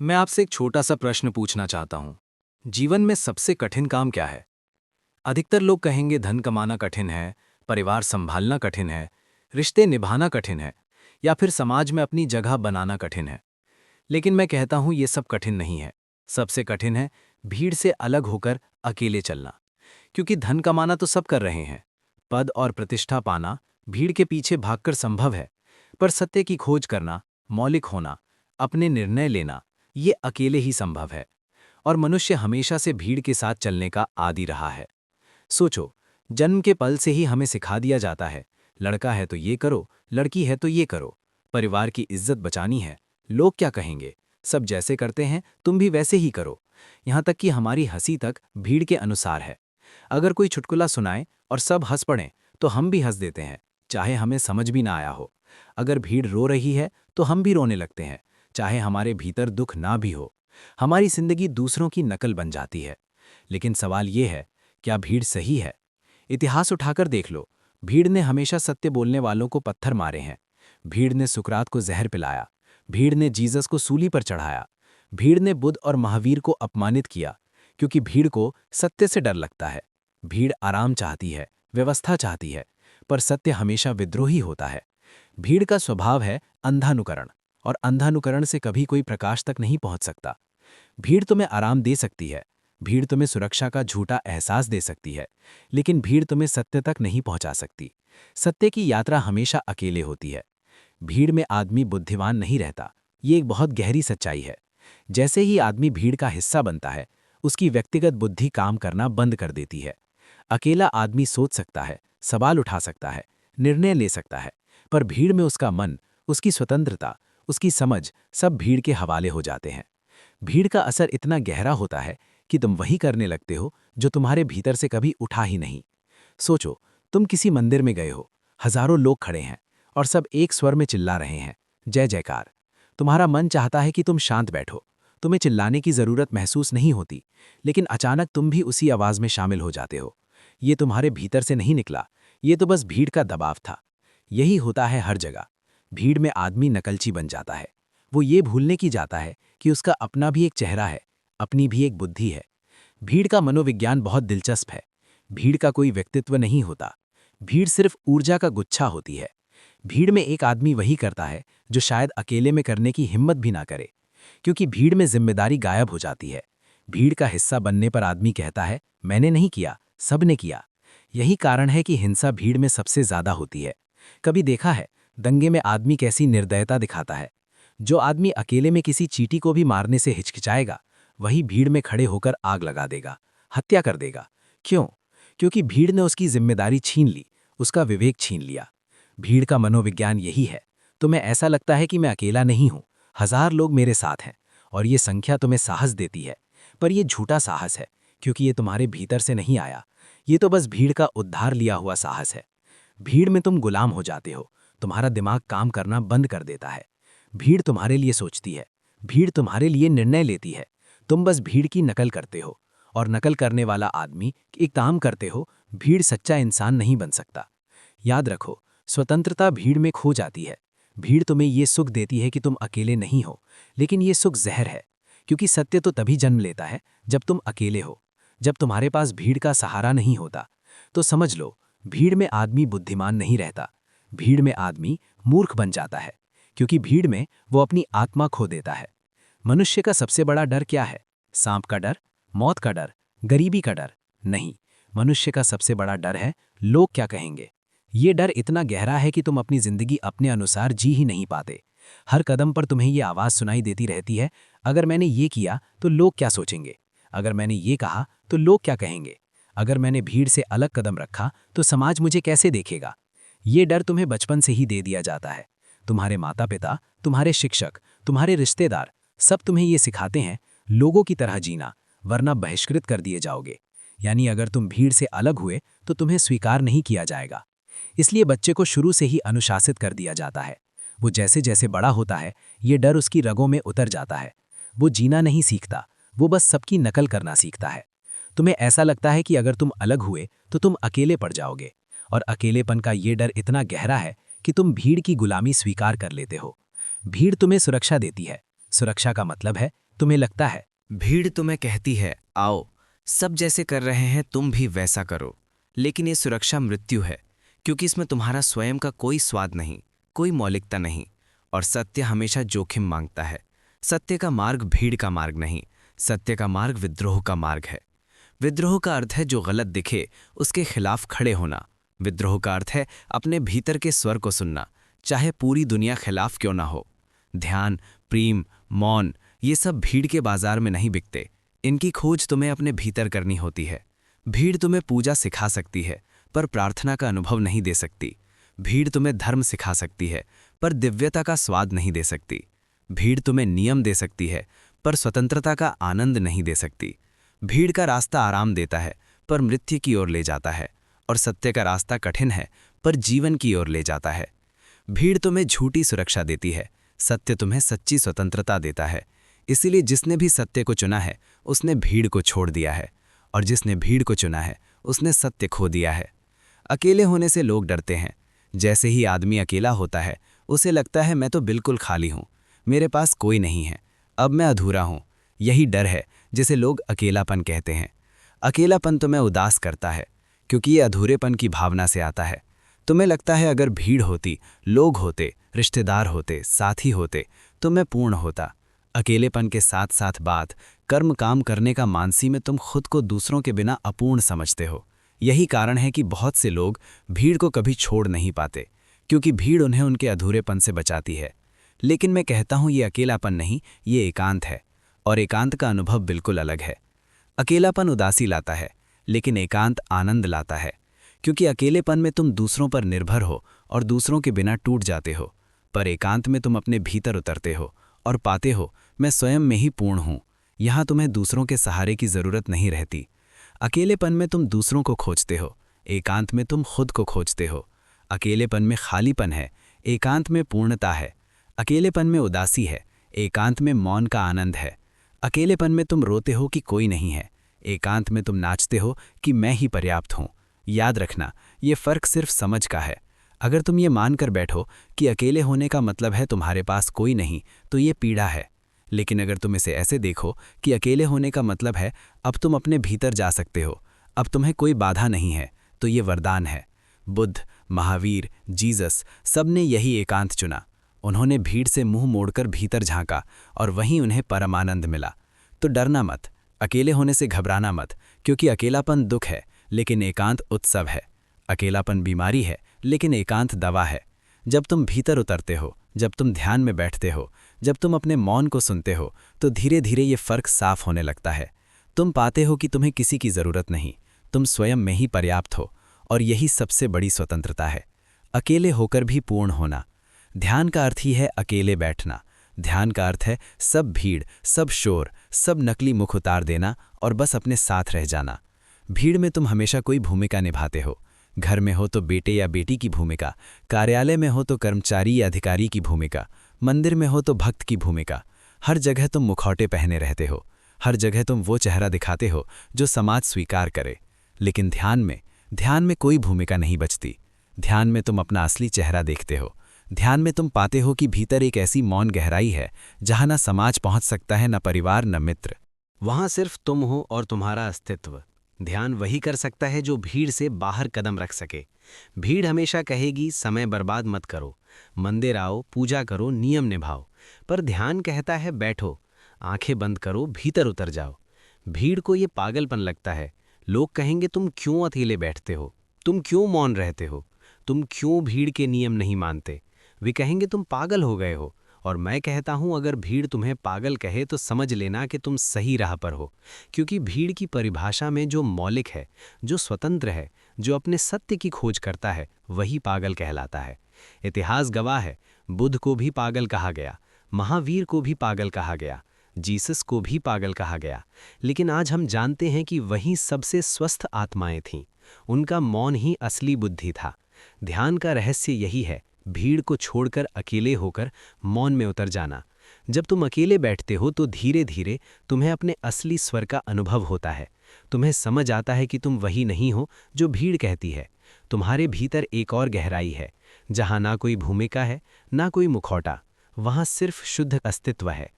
मैं आपसे एक छोटा सा प्रश्न पूछना चाहता हूँ। जीवन में सबसे कठिन काम क्या है? अधिकतर लोग कहेंगे धन कमाना कठिन है, परिवार संभालना कठिन है, रिश्ते निभाना कठिन है, या फिर समाज में अपनी जगह बनाना कठिन है। लेकिन मैं कहता हूँ ये सब कठिन नहीं है। सबसे कठिन है भीड़ से अलग होकर अकेले चलना। क्योंकि धन कमाना तो सब कर रहे हैं, पद और प्रतिष्ठा पाना भीड़ के पीछे भागकर संभव है, पर सत्य की खोज करना, मौलिक होना, अपने निर्णय लेना, ये अकेले ही संभव है। और मनुष्य हमेशा से भीड़ के साथ चलने का आदी रहा है। सोचो, जन्म के पल से ही हमें सिखा दिया जाता है, लड़का है तो ये करो, लड़की है तो ये करो, परिवार की इज्जत बचानी है, लोग क्या कहेंगे, सब जैसे करते हैं तुम भी वैसे ही करो। यहाँ तक कि हमारी हंसी तक भीड़ के अनुसार है। अगर कोई चुटकुला सुनाए और सब हंस पड़ें तो हम भी हंस देते हैं, चाहे हमें समझ भी ना आया हो। अगर भीड़ रो रही है तो हम भी रोने लगते हैं, चाहे हमारे भीतर दुख ना भी हो। हमारी जिंदगी दूसरों की नकल बन जाती है। लेकिन सवाल ये है, क्या भीड़ सही है? इतिहास उठाकर देख लो, भीड़ ने हमेशा सत्य बोलने वालों को पत्थर मारे हैं। भीड़ ने सुकरात को जहर पिलाया, भीड़ ने जीसस को सूली पर चढ़ाया, भीड़ ने बुद्ध और महावीर को अपमानित किया, क्योंकि भीड़ को सत्य से डर लगता है। भीड़ आराम चाहती है, व्यवस्था चाहती है, पर सत्य हमेशा विद्रोही होता है। भीड़ का स्वभाव है अंधानुकरण, और अंधानुकरण से कभी कोई प्रकाश तक नहीं पहुंच सकता। भीड़ तुम्हें आराम दे सकती है, भीड़ तुम्हें सुरक्षा का झूठा एहसास दे सकती है, लेकिन भीड़ तुम्हें सत्य तक नहीं पहुंचा सकती। सत्य की यात्रा हमेशा अकेले होती है। भीड़ में आदमी बुद्धिमान नहीं रहता, ये एक बहुत गहरी सच्चाई है। जैसे ही आदमी भीड़ का हिस्सा बनता है, उसकी व्यक्तिगत बुद्धि काम करना बंद कर देती है। अकेला आदमी सोच सकता है, सवाल उठा सकता है, निर्णय ले सकता है, पर भीड़ में उसका मन, उसकी स्वतंत्रता, उसकी समझ सब भीड़ के हवाले हो जाते हैं। भीड़ का असर इतना गहरा होता है कि तुम वही करने लगते हो जो तुम्हारे भीतर से कभी उठा ही नहीं। सोचो, तुम किसी मंदिर में गए हो, हजारों लोग खड़े हैं और सब एक स्वर में चिल्ला रहे हैं, जय जयकार। तुम्हारा मन चाहता है कि तुम शांत बैठो, तुम्हें चिल्लाने की जरूरत महसूस नहीं होती, लेकिन अचानक तुम भी उसी आवाज में शामिल हो जाते हो। ये तुम्हारे भीतर से नहीं निकला, ये तो बस भीड़ का दबाव था। यही होता है हर जगह। भीड़ में आदमी नकलची बन जाता है। वो ये भूलने की जाता है कि उसका अपना भी एक चेहरा है, अपनी भी एक बुद्धि है। भीड़ का मनोविज्ञान बहुत दिलचस्प है। भीड़ का कोई व्यक्तित्व नहीं होता, भीड़ सिर्फ ऊर्जा का गुच्छा होती है। भीड़ में एक आदमी वही करता है जो शायद अकेले में करने की हिम्मत भी ना करे, क्योंकि भीड़ में जिम्मेदारी गायब हो जाती है। भीड़ का हिस्सा बनने पर आदमी कहता है, मैंने नहीं किया, सबने किया। यही कारण है कि हिंसा भीड़ में सबसे ज्यादा होती है। कभी देखा है दंगे में आदमी कैसी निर्दयता दिखाता है? जो आदमी अकेले में किसी चींटी को भी मारने से हिचकिचाएगा, वही भीड़ में खड़े होकर आग लगा देगा, हत्या कर देगा। क्यों? क्योंकि भीड़ ने उसकी जिम्मेदारी छीन ली, उसका विवेक छीन लिया। भीड़ का मनोविज्ञान यही है। तुम्हें ऐसा लगता है कि मैं अकेला नहीं हूं, हजार लोग मेरे साथ हैं, और ये संख्या तुम्हें साहस देती है। पर यह झूठा साहस है, क्योंकि ये तुम्हारे भीतर से नहीं आया। ये तो बस भीड़ का उद्धार लिया हुआ साहस है। भीड़ में तुम गुलाम हो जाते हो, तुम्हारा दिमाग काम करना बंद कर देता है। भीड़ तुम्हारे लिए सोचती है, भीड़ तुम्हारे लिए निर्णय लेती है। तुम बस भीड़ की नकल करते हो, और नकल करने वाला आदमी एक काम करते हो, भीड़ सच्चा इंसान नहीं बन सकता। याद रखो, स्वतंत्रता भीड़ में खो जाती है। भीड़ तुम्हें ये सुख देती है कि तुम अकेले नहीं हो, लेकिन ये सुख जहर है, क्योंकि सत्य तो तभी जन्म लेता है जब तुम अकेले हो, जब तुम्हारे पास भीड़ का सहारा नहीं होता। तो समझ लो, भीड़ में आदमी बुद्धिमान नहीं रहता, भीड़ में आदमी मूर्ख बन जाता है, क्योंकि भीड़ में वो अपनी आत्मा खो देता है। मनुष्य का सबसे बड़ा डर क्या है? सांप का डर, मौत का डर, गरीबी का डर? नहीं, मनुष्य का सबसे बड़ा डर है लोग क्या कहेंगे। ये डर इतना गहरा है कि तुम अपनी जिंदगी अपने अनुसार जी ही नहीं पाते। हर कदम पर तुम्हें ये आवाज सुनाई देती रहती है, अगर मैंने ये किया तो लोग क्या सोचेंगे, अगर मैंने ये कहा तो लोग क्या कहेंगे, अगर मैंने भीड़ से अलग कदम रखा तो समाज मुझे कैसे देखेगा। ये डर तुम्हें बचपन से ही दे दिया जाता है। तुम्हारे माता पिता, तुम्हारे शिक्षक, तुम्हारे रिश्तेदार, सब तुम्हें ये सिखाते हैं लोगों की तरह जीना, वरना बहिष्कृत कर दिए जाओगे। यानी अगर तुम भीड़ से अलग हुए तो तुम्हें स्वीकार नहीं किया जाएगा। इसलिए बच्चे को शुरू से ही अनुशासित कर दिया जाता है। वो जैसे जैसे बड़ा होता है, ये डर उसकी रगों में उतर जाता है। वो जीना नहीं सीखता, वो बस सबकी नकल करना सीखता है। तुम्हें ऐसा लगता है कि अगर तुम अलग हुए तो तुम अकेले पड़ जाओगे, और अकेलेपन का ये डर इतना गहरा है कि तुम भीड़ की गुलामी स्वीकार कर लेते हो। भीड़ तुम्हें सुरक्षा देती है, सुरक्षा का मतलब है तुम्हें लगता है भीड़ तुम्हें कहती है आओ, सब जैसे कर रहे हैं तुम भी वैसा करो, लेकिन ये सुरक्षा मृत्यु है, क्योंकि इसमें तुम्हारा स्वयं का कोई स्वाद नहीं, कोई मौलिकता नहीं। और सत्य हमेशा जोखिम मांगता है। सत्य का मार्ग भीड़ का मार्ग नहीं, सत्य का मार्ग विद्रोह का मार्ग है। विद्रोह का अर्थ है जो गलत दिखे उसके खिलाफ खड़े होना। विद्रोह का अर्थ है अपने भीतर के स्वर को सुनना, चाहे पूरी दुनिया खिलाफ क्यों ना हो। ध्यान, प्रेम, मौन, ये सब भीड़ के बाजार में नहीं बिकते। इनकी खोज तुम्हें अपने भीतर करनी होती है। भीड़ तुम्हें पूजा सिखा सकती है, पर प्रार्थना का अनुभव नहीं दे सकती। भीड़ तुम्हें धर्म सिखा सकती है, पर दिव्यता का स्वाद नहीं दे सकती। भीड़ तुम्हें नियम दे सकती है, पर स्वतंत्रता का आनंद नहीं दे सकती। भीड़ का रास्ता आराम देता है, पर मृत्यु की ओर ले जाता है, और सत्य का रास्ता कठिन है, पर जीवन की ओर ले जाता है। भीड़ तुम्हें झूठी सुरक्षा देती है, सत्य तुम्हें सच्ची स्वतंत्रता देता है। इसीलिए जिसने भी सत्य को चुना है उसने भीड़ को छोड़ दिया है, और जिसने भीड़ को चुना है उसने सत्य खो दिया है। अकेले होने से लोग डरते हैं। जैसे ही आदमी अकेला होता है उसे लगता है मैं तो बिल्कुल खाली हूँ, मेरे पास कोई नहीं है, अब मैं अधूरा हूँ। यही डर है जिसे लोग अकेलापन कहते हैं। अकेलापन तुम्हें उदास करता है, क्योंकि ये अधूरेपन की भावना से आता है। तुम्हें लगता है अगर भीड़ होती, लोग होते, रिश्तेदार होते, साथी होते, तो मैं पूर्ण होता। अकेलेपन के साथ साथ बात, कर्म, काम करने का मानसी में तुम खुद को दूसरों के बिना अपूर्ण समझते हो। यही कारण है कि बहुत से लोग भीड़ को कभी छोड़ नहीं पाते, क्योंकि भीड़ उन्हें उनके अधूरेपन से बचाती है। लेकिन मैं कहता हूँ ये अकेलापन नहीं, ये एकांत है, और एकांत का अनुभव बिल्कुल अलग है। अकेलापन उदासी लाता है, लेकिन एकांत आनंद लाता है, क्योंकि अकेलेपन में तुम दूसरों पर निर्भर हो और दूसरों के बिना टूट जाते हो, पर एकांत में तुम अपने भीतर उतरते हो और पाते हो मैं स्वयं में ही पूर्ण हूँ। यहाँ तुम्हें दूसरों के सहारे की ज़रूरत नहीं रहती। अकेलेपन में तुम दूसरों को खोजते हो, एकांत में तुम खुद को खोजते हो। अकेलेपन में खालीपन है, एकांत में पूर्णता है। अकेलेपन में उदासी है, एकांत में मौन का आनंद है। अकेलेपन में तुम रोते हो कि कोई नहीं है, एकांत में तुम नाचते हो कि मैं ही पर्याप्त हूँ। याद रखना, ये फ़र्क सिर्फ समझ का है। अगर तुम ये मानकर बैठो कि अकेले होने का मतलब है तुम्हारे पास कोई नहीं, तो ये पीड़ा है। लेकिन अगर तुम इसे ऐसे देखो कि अकेले होने का मतलब है अब तुम अपने भीतर जा सकते हो, अब तुम्हें कोई बाधा नहीं है, तो ये वरदान है। बुद्ध, महावीर, जीसस, सब ने यही एकांत चुना। उन्होंने भीड़ से मुंह मोड़कर भीतर झांका और वहीं उन्हें परमानंद मिला। तो डरना मत, अकेले होने से घबराना मत, क्योंकि अकेलापन दुख है, लेकिन एकांत उत्सव है। अकेलापन बीमारी है, लेकिन एकांत दवा है। जब तुम भीतर उतरते हो, जब तुम ध्यान में बैठते हो, जब तुम अपने मौन को सुनते हो, तो धीरे धीरे ये फ़र्क साफ होने लगता है। तुम पाते हो कि तुम्हें किसी की ज़रूरत नहीं, तुम स्वयं में ही पर्याप्त हो, और यही सबसे बड़ी स्वतंत्रता है, अकेले होकर भी पूर्ण होना। ध्यान का अर्थ ही है अकेले बैठना। ध्यान का अर्थ है सब भीड़, सब शोर, सब नकली मुख उतार देना और बस अपने साथ रह जाना। भीड़ में तुम हमेशा कोई भूमिका निभाते हो। घर में हो तो बेटे या बेटी की भूमिका, कार्यालय में हो तो कर्मचारी या अधिकारी की भूमिका, मंदिर में हो तो भक्त की भूमिका। हर जगह तुम मुखौटे पहने रहते हो, हर जगह तुम वो चेहरा दिखाते हो जो समाज स्वीकार करे। लेकिन ध्यान में कोई भूमिका नहीं बचती। ध्यान में तुम अपना असली चेहरा देखते हो। ध्यान में तुम पाते हो कि भीतर एक ऐसी मौन गहराई है जहाँ न समाज पहुँच सकता है, न परिवार, न मित्र। वहाँ सिर्फ तुम हो और तुम्हारा अस्तित्व। ध्यान वही कर सकता है जो भीड़ से बाहर कदम रख सके। भीड़ हमेशा कहेगी समय बर्बाद मत करो, मंदिर आओ, पूजा करो, नियम निभाओ। पर ध्यान कहता है बैठो, आंखें बंद करो, भीतर उतर जाओ। भीड़ को ये पागलपन लगता है। लोग कहेंगे तुम क्यों अकेले बैठते हो, तुम क्यों मौन रहते हो, तुम क्यों भीड़ के नियम नहीं मानते। वे कहेंगे तुम पागल हो गए हो। और मैं कहता हूं अगर भीड़ तुम्हें पागल कहे तो समझ लेना कि तुम सही राह पर हो, क्योंकि भीड़ की परिभाषा में जो मौलिक है, जो स्वतंत्र है, जो अपने सत्य की खोज करता है, वही पागल कहलाता है। इतिहास गवाह है, बुद्ध को भी पागल कहा गया, महावीर को भी पागल कहा गया, जीसस को भी पागल कहा गया। लेकिन आज हम जानते हैं कि वही सबसे स्वस्थ आत्माएं थीं। उनका मौन ही असली बुद्धि था। ध्यान का रहस्य यही है, भीड़ को छोड़कर अकेले होकर मौन में उतर जाना। जब तुम अकेले बैठते हो तो धीरे धीरे तुम्हें अपने असली स्वर का अनुभव होता है। तुम्हें समझ आता है कि तुम वही नहीं हो जो भीड़ कहती है। तुम्हारे भीतर एक और गहराई है, जहाँ ना कोई भूमिका है, ना कोई मुखौटा, वहाँ सिर्फ शुद्ध अस्तित्व है।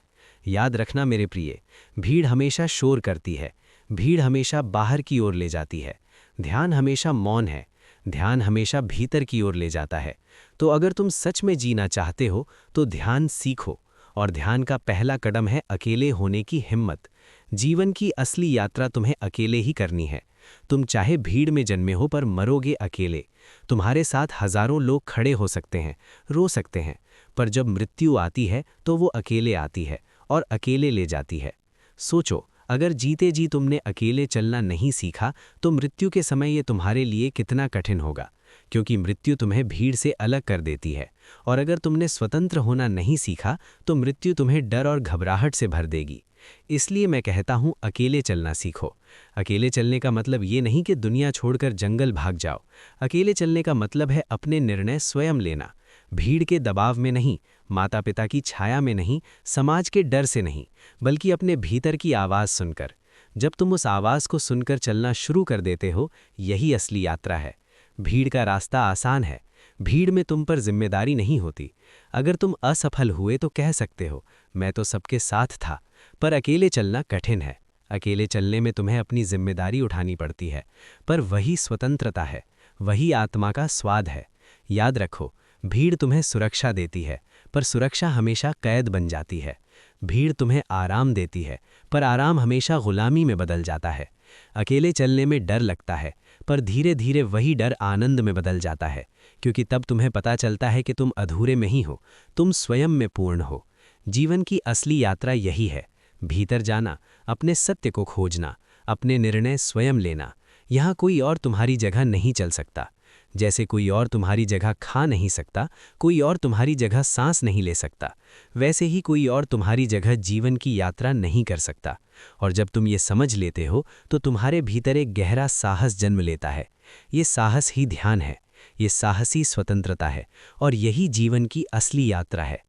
याद रखना मेरे प्रिय, भीड़ हमेशा शोर करती है, भीड़ हमेशा बाहर की ओर ले जाती है। ध्यान हमेशा मौन है, ध्यान हमेशा भीतर की ओर ले जाता है। तो अगर तुम सच में जीना चाहते हो तो ध्यान सीखो, और ध्यान का पहला कदम है अकेले होने की हिम्मत। जीवन की असली यात्रा तुम्हें अकेले ही करनी है। तुम चाहे भीड़ में जन्मे हो पर मरोगे अकेले। तुम्हारे साथ हजारों लोग खड़े हो सकते हैं, रो सकते हैं, पर जब मृत्यु आती है तो वो अकेले आती है और अकेले ले जाती है। सोचो, अगर जीते जी तुमने अकेले चलना नहीं सीखा तो मृत्यु के समय ये तुम्हारे लिए कितना कठिन होगा, क्योंकि मृत्यु तुम्हें भीड़ से अलग कर देती है। और अगर तुमने स्वतंत्र होना नहीं सीखा तो मृत्यु तुम्हें डर और घबराहट से भर देगी। इसलिए मैं कहता हूँ, अकेले चलना सीखो। अकेले चलने का मतलब ये नहीं कि दुनिया छोड़कर जंगल भाग जाओ। अकेले चलने का मतलब है अपने निर्णय स्वयं लेना, भीड़ के दबाव में नहीं, माता पिता की छाया में नहीं, समाज के डर से नहीं, बल्कि अपने भीतर की आवाज़ सुनकर। जब तुम उस आवाज़ को सुनकर चलना शुरू कर देते हो, यही असली यात्रा है। भीड़ का रास्ता आसान है, भीड़ में तुम पर जिम्मेदारी नहीं होती। अगर तुम असफल हुए तो कह सकते हो, मैं तो सबके साथ था। पर अकेले चलना कठिन है। अकेले चलने में तुम्हें अपनी जिम्मेदारी उठानी पड़ती है, पर वही स्वतंत्रता है, वही आत्मा का स्वाद है। याद रखो, भीड़ तुम्हें सुरक्षा देती है, पर सुरक्षा हमेशा कैद बन जाती है। भीड़ तुम्हें आराम देती है, पर आराम हमेशा गुलामी में बदल जाता है। अकेले चलने में डर लगता है, पर धीरे धीरे वही डर आनंद में बदल जाता है, क्योंकि तब तुम्हें पता चलता है कि तुम अधूरे में ही हो, तुम स्वयं में पूर्ण हो। जीवन की असली यात्रा यही है, भीतर जाना, अपने सत्य को खोजना, अपने निर्णय स्वयं लेना। यहाँ कोई और तुम्हारी जगह नहीं चल सकता। जैसे कोई और तुम्हारी जगह खा नहीं सकता, कोई और तुम्हारी जगह सांस नहीं ले सकता, वैसे ही कोई और तुम्हारी जगह जीवन की यात्रा नहीं कर सकता। और जब तुम ये समझ लेते हो तो तुम्हारे भीतर एक गहरा साहस जन्म लेता है। ये साहस ही ध्यान है, ये साहसी स्वतंत्रता है, और यही जीवन की असली यात्रा है।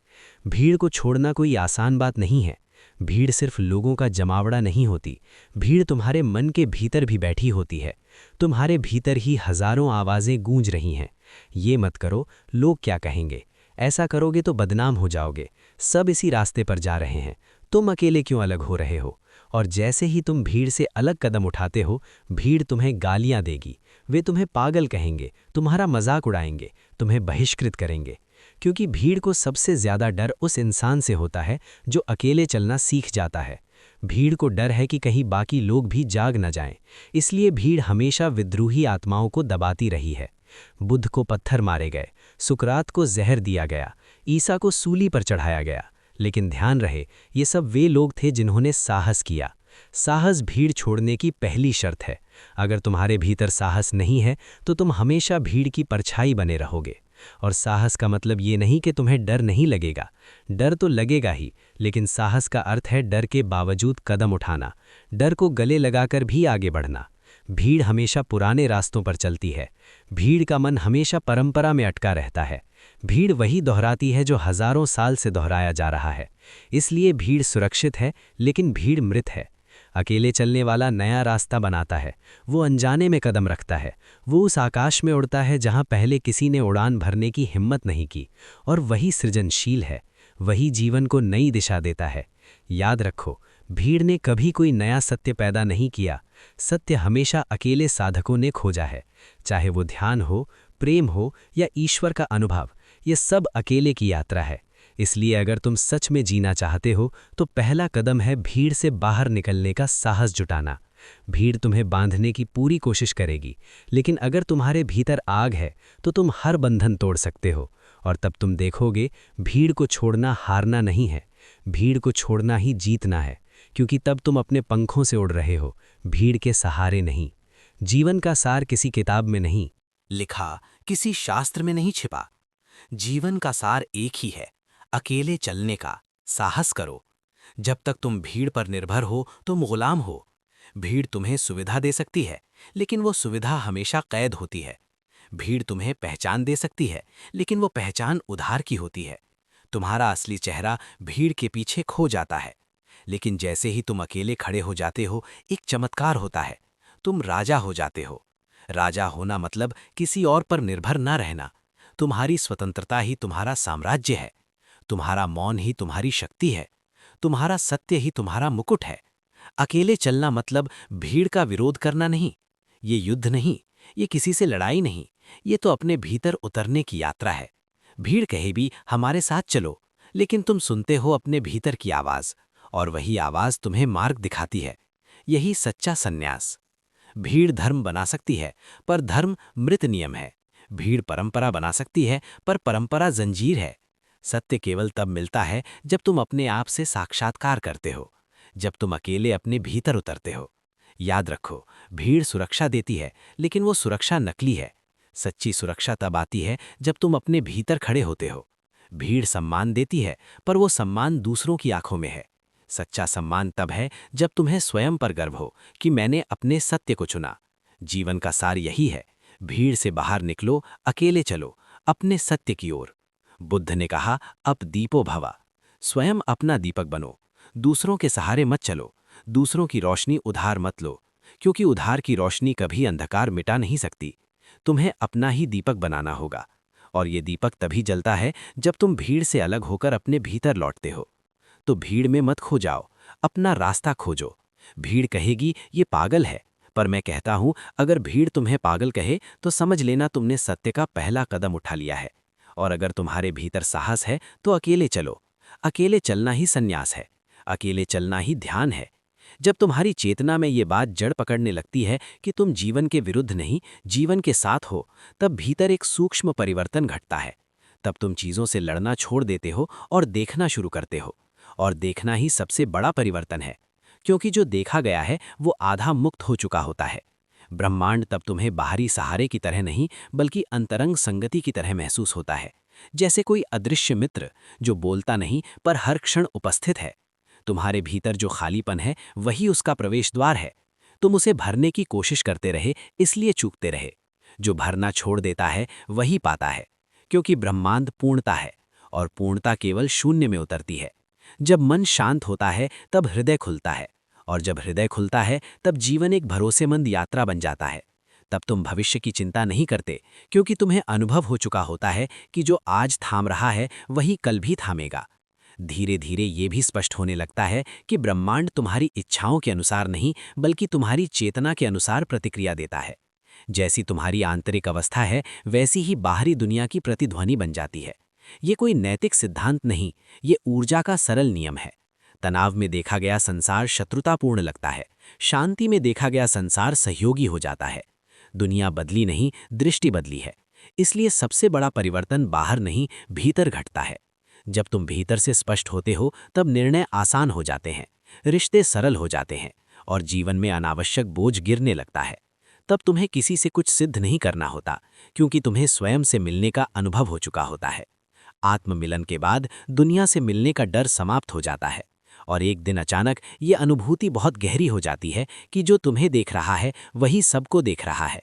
भीड़ को छोड़ना कोई आसान बात नहीं है। भीड़ सिर्फ लोगों का जमावड़ा नहीं होती, भीड़ तुम्हारे मन के भीतर भी बैठी होती है। तुम्हारे भीतर ही हजारों आवाज़ें गूंज रही हैं। ये मत करो, लोग क्या कहेंगे, ऐसा करोगे तो बदनाम हो जाओगे, सब इसी रास्ते पर जा रहे हैं, तुम अकेले क्यों अलग हो रहे हो। और जैसे ही तुम भीड़ से अलग कदम उठाते हो, भीड़ तुम्हें गालियां देगी, वे तुम्हें पागल कहेंगे, तुम्हारा मजाक उड़ाएंगे, तुम्हें बहिष्कृत करेंगे। क्योंकि भीड़ को सबसे ज्यादा डर उस इंसान से होता है जो अकेले चलना सीख जाता है। भीड़ को डर है कि कहीं बाकी लोग भी जाग न जाएं, इसलिए भीड़ हमेशा विद्रोही आत्माओं को दबाती रही है। बुद्ध को पत्थर मारे गए, सुकरात को जहर दिया गया, ईसा को सूली पर चढ़ाया गया, लेकिन ध्यान रहे, ये सब वे लोग थे जिन्होंने साहस किया। साहस भीड़ छोड़ने की पहली शर्त है। अगर तुम्हारे भीतर साहस नहीं है तो तुम हमेशा भीड़ की परछाई बने रहोगे। और साहस का मतलब ये नहीं कि तुम्हें डर नहीं लगेगा, डर तो लगेगा ही, लेकिन साहस का अर्थ है डर के बावजूद कदम उठाना, डर को गले लगाकर भी आगे बढ़ना। भीड़ हमेशा पुराने रास्तों पर चलती है, भीड़ का मन हमेशा परंपरा में अटका रहता है। भीड़ वही दोहराती है जो हजारों साल से दोहराया जा रहा है। इसलिए भीड़ सुरक्षित है, लेकिन भीड़ मृत है। अकेले चलने वाला नया रास्ता बनाता है, वो अनजाने में कदम रखता है, वो उस आकाश में उड़ता है जहां पहले किसी ने उड़ान भरने की हिम्मत नहीं की, और वही सृजनशील है, वही जीवन को नई दिशा देता है। याद रखो, भीड़ ने कभी कोई नया सत्य पैदा नहीं किया, सत्य हमेशा अकेले साधकों ने खोजा है। चाहे वो ध्यान हो, प्रेम हो या ईश्वर का अनुभव, ये सब अकेले की यात्रा है। इसलिए अगर तुम सच में जीना चाहते हो तो पहला कदम है भीड़ से बाहर निकलने का साहस जुटाना। भीड़ तुम्हें बांधने की पूरी कोशिश करेगी, लेकिन अगर तुम्हारे भीतर आग है तो तुम हर बंधन तोड़ सकते हो। और तब तुम देखोगे, भीड़ को छोड़ना हारना नहीं है, भीड़ को छोड़ना ही जीतना है, क्योंकि तब तुम अपने पंखों से उड़ रहे हो, भीड़ के सहारे नहीं। जीवन का सार किसी किताब में नहीं लिखा, किसी शास्त्र में नहीं छिपा। जीवन का सार एक ही है, अकेले चलने का साहस करो। जब तक तुम भीड़ पर निर्भर हो तुम गुलाम हो। भीड़ तुम्हें सुविधा दे सकती है, लेकिन वो सुविधा हमेशा कैद होती है। भीड़ तुम्हें पहचान दे सकती है, लेकिन वो पहचान उधार की होती है। तुम्हारा असली चेहरा भीड़ के पीछे खो जाता है, लेकिन जैसे ही तुम अकेले खड़े हो जाते हो, एक चमत्कार होता है, तुम राजा हो जाते हो। राजा होना मतलब किसी और पर निर्भर न रहना। तुम्हारी स्वतंत्रता ही तुम्हारा साम्राज्य है, तुम्हारा मौन ही तुम्हारी शक्ति है। तुम्हारा सत्य ही तुम्हारा मुकुट है। अकेले चलना मतलब भीड़ का विरोध करना नहीं। ये युद्ध नहीं, ये किसी से लड़ाई नहीं, ये तो अपने भीतर उतरने की यात्रा है। भीड़ कहे भी हमारे साथ चलो, लेकिन तुम सुनते हो अपने भीतर की आवाज, और वही आवाज तुम्हें मार्ग दिखाती है। यही सच्चा सन्यास। भीड़ धर्म बना सकती है, पर धर्म मृत नियम है। भीड़ परंपरा बना सकती है, पर परंपरा जंजीर है। सत्य केवल तब मिलता है जब तुम अपने आप से साक्षात्कार करते हो, जब तुम अकेले अपने भीतर उतरते हो। याद रखो, भीड़ सुरक्षा देती है, लेकिन वो सुरक्षा नकली है। सच्ची सुरक्षा तब आती है जब तुम अपने भीतर खड़े होते हो। भीड़ सम्मान देती है, पर वो सम्मान दूसरों की आंखों में है। सच्चा सम्मान तब है जब तुम्हें स्वयं पर गर्व हो कि मैंने अपने सत्य को चुना। जीवन का सार यही है, भीड़ से बाहर निकलो, अकेले चलो, अपने सत्य की ओर। बुद्ध ने कहा, अब दीपो भवा। स्वयं अपना दीपक बनो, दूसरों के सहारे मत चलो, दूसरों की रोशनी उधार मत लो, क्योंकि उधार की रोशनी कभी अंधकार मिटा नहीं सकती। तुम्हें अपना ही दीपक बनाना होगा, और ये दीपक तभी जलता है जब तुम भीड़ से अलग होकर अपने भीतर लौटते हो। तो भीड़ में मत खो जाओ, अपना रास्ता खोजो। भीड़ कहेगी ये पागल है, पर मैं कहता हूं, अगर भीड़ तुम्हें पागल कहे तो समझ लेना तुमने सत्य का पहला कदम उठा लिया है। और अगर तुम्हारे भीतर साहस है तो अकेले चलो। अकेले चलना ही संन्यास है, अकेले चलना ही ध्यान है। जब तुम्हारी चेतना में ये बात जड़ पकड़ने लगती है कि तुम जीवन के विरुद्ध नहीं, जीवन के साथ हो, तब भीतर एक सूक्ष्म परिवर्तन घटता है। तब तुम चीज़ों से लड़ना छोड़ देते हो और देखना शुरू करते हो। और देखना ही सबसे बड़ा परिवर्तन है, क्योंकि जो देखा गया है वो आधा मुक्त हो चुका होता है। ब्रह्मांड तब तुम्हें बाहरी सहारे की तरह नहीं, बल्कि अंतरंग संगति की तरह महसूस होता है। जैसे कोई अदृश्य मित्र जो बोलता नहीं पर हर क्षण उपस्थित है। तुम्हारे भीतर जो खालीपन है वही उसका प्रवेश द्वार है। तुम उसे भरने की कोशिश करते रहे, इसलिए चूकते रहे। जो भरना छोड़ देता है वही पाता है, क्योंकि ब्रह्मांड पूर्णता है, और पूर्णता केवल शून्य में उतरती है। जब मन शांत होता है तब हृदय खुलता है, और जब हृदय खुलता है तब जीवन एक भरोसेमंद यात्रा बन जाता है। तब तुम भविष्य की चिंता नहीं करते, क्योंकि तुम्हें अनुभव हो चुका होता है कि जो आज थाम रहा है वही कल भी थामेगा। धीरे धीरे ये भी स्पष्ट होने लगता है कि ब्रह्मांड तुम्हारी इच्छाओं के अनुसार नहीं, बल्कि तुम्हारी चेतना के अनुसार प्रतिक्रिया देता है। जैसी तुम्हारी आंतरिक अवस्था है, वैसी ही बाहरी दुनिया की प्रतिध्वनि बन जाती है। ये कोई नैतिक सिद्धांत नहीं, ये ऊर्जा का सरल नियम है। तनाव में देखा गया संसार शत्रुतापूर्ण लगता है, शांति में देखा गया संसार सहयोगी हो जाता है। दुनिया बदली नहीं, दृष्टि बदली है। इसलिए सबसे बड़ा परिवर्तन बाहर नहीं, भीतर घटता है। जब तुम भीतर से स्पष्ट होते हो तब निर्णय आसान हो जाते हैं, रिश्ते सरल हो जाते हैं, और जीवन में अनावश्यक बोझ गिरने लगता है। तब तुम्हें किसी से कुछ सिद्ध नहीं करना होता, क्योंकि तुम्हें स्वयं से मिलने का अनुभव हो चुका होता है। आत्ममिलन के बाद दुनिया से मिलने का डर समाप्त हो जाता है, और एक दिन अचानक ये अनुभूति बहुत गहरी हो जाती है कि जो तुम्हें देख रहा है वही सबको देख रहा है।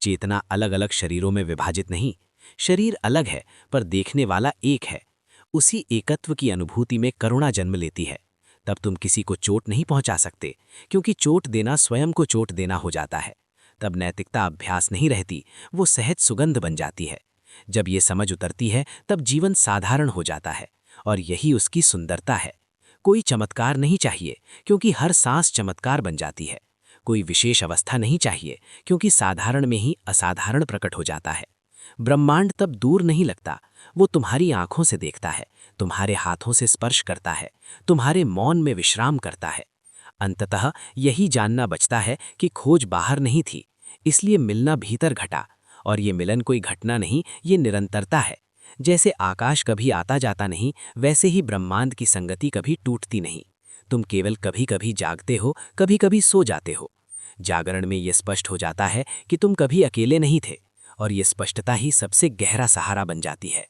चेतना अलग अलग शरीरों में विभाजित नहीं, शरीर अलग है पर देखने वाला एक है। उसी एकत्व की अनुभूति में करुणा जन्म लेती है। तब तुम किसी को चोट नहीं पहुंचा सकते, क्योंकि चोट देना स्वयं को चोट देना हो जाता है। तब नैतिकता अभ्यास नहीं रहती, वो सहज सुगंध बन जाती है। जब ये समझ उतरती है तब जीवन साधारण हो जाता है, और यही उसकी सुंदरता है। कोई चमत्कार नहीं चाहिए, क्योंकि हर सांस चमत्कार बन जाती है। कोई विशेष अवस्था नहीं चाहिए, क्योंकि साधारण में ही असाधारण प्रकट हो जाता है। ब्रह्मांड तब दूर नहीं लगता, वो तुम्हारी आंखों से देखता है, तुम्हारे हाथों से स्पर्श करता है, तुम्हारे मौन में विश्राम करता है। अंततः यही जानना बचता है कि खोज बाहर नहीं थी, इसलिए मिलना भीतर घटा। और ये मिलन कोई घटना नहीं, ये निरंतरता है। जैसे आकाश कभी आता जाता नहीं, वैसे ही ब्रह्मांड की संगति कभी टूटती नहीं। तुम केवल कभी कभी जागते हो, कभी कभी सो जाते हो। जागरण में ये स्पष्ट हो जाता है कि तुम कभी अकेले नहीं थे, और ये स्पष्टता ही सबसे गहरा सहारा बन जाती है।